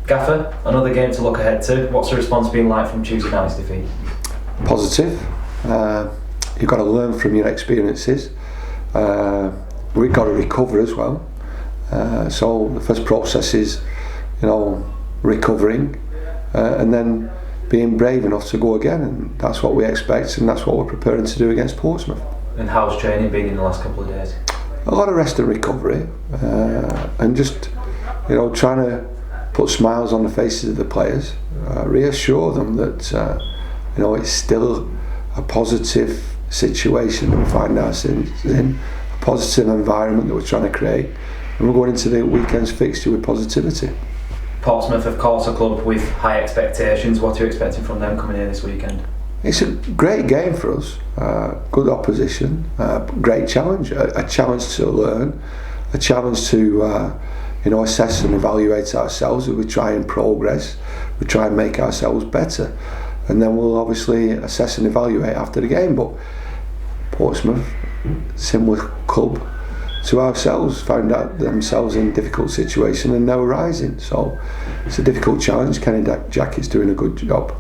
Gaffer, another game to look ahead to. What's the response been like from Tuesday night's defeat? Positive. You've got to learn from your experiences. We've got to recover as well. So the first process is, recovering, and then being brave enough to go again, and that's what we expect, and that's what we're preparing to do against Portsmouth. And how's training been in the last couple of days? A lot of rest and recovery, and just trying to put smiles on the faces of the players, reassure them that it's still a positive situation that we find ourselves in, a positive environment that we're trying to create, and we're going into the weekend's fixture with positivity. Portsmouth, of course, a club with high expectations. What are you expecting from them coming here this weekend? It's a great game for us, good opposition, great challenge, a challenge to learn, a challenge to assess and evaluate ourselves. We try and progress, we try and make ourselves better, and then we'll obviously assess and evaluate after the game. But Portsmouth, similar club to ourselves, found out themselves in a difficult situation and now rising. So it's a difficult challenge. Kenny Jackett's doing a good job.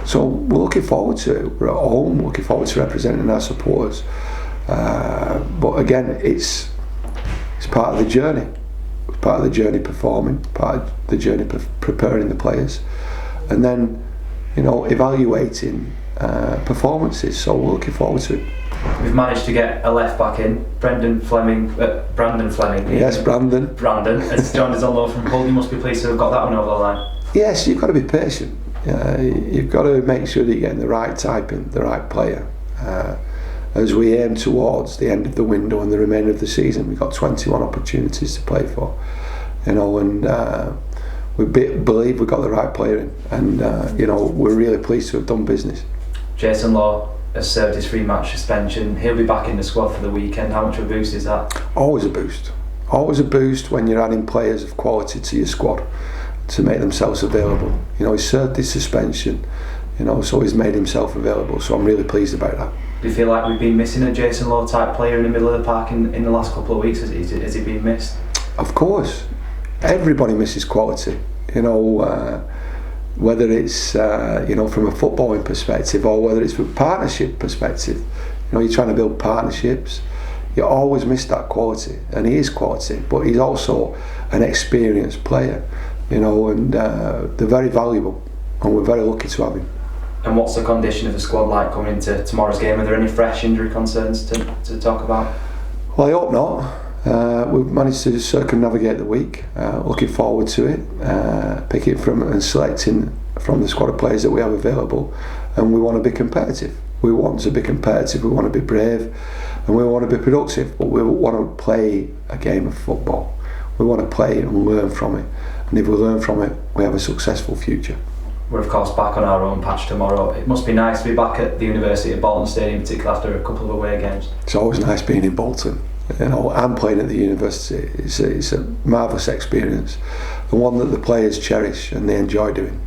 So we're looking forward to it. We're at home, looking forward to representing our supporters. But again, it's part of the journey. It's part of the journey performing, part of the journey preparing the players, and then evaluating performances. So we're looking forward to it. We've managed to get a left back in, Brandon Fleming. Yes, Brandon. Brandon has joined us on loan from Hull. You must be pleased to have got that one over the line. Yes, you've got to be patient. You've got to make sure that you're getting the right type in, the right player. As we aim towards the end of the window and the remainder of the season, we've got 21 opportunities to play for, and we believe we've got the right player in, and we're really pleased to have done business. Jason Law has served his 3-match suspension. He'll be back in the squad for the weekend. How much of a boost is that? Always a boost. Always a boost when you're adding players of quality to your squad to make themselves available. He's served his suspension, so he's made himself available. So I'm really pleased about that. Do you feel like we've been missing a Jason Law type player in the middle of the park in the last couple of weeks? Has he been missed? Of course. Everybody misses quality. Whether it's from a footballing perspective or whether it's from a partnership perspective. You're trying to build partnerships. You always miss that quality, and he is quality, but he's also an experienced player. And they're very valuable, and we're very lucky to have him. And what's the condition of the squad like coming into tomorrow's game? Are there any fresh injury concerns to talk about? Well, I hope not. We've managed to circumnavigate the week. Looking forward to it. Picking from and selecting from the squad of players that we have available, and we want to be competitive. We want to be competitive. We want to be brave, and we want to be productive. But we want to play a game of football. We want to play and learn from it. And if we learn from it, we have a successful future. We're of course back on our own patch tomorrow. It must be nice to be back at the University of Bolton Stadium, particularly after a couple of away games. It's always nice being in Bolton. I'm playing at the university. It's a marvellous experience, and one that the players cherish and they enjoy doing.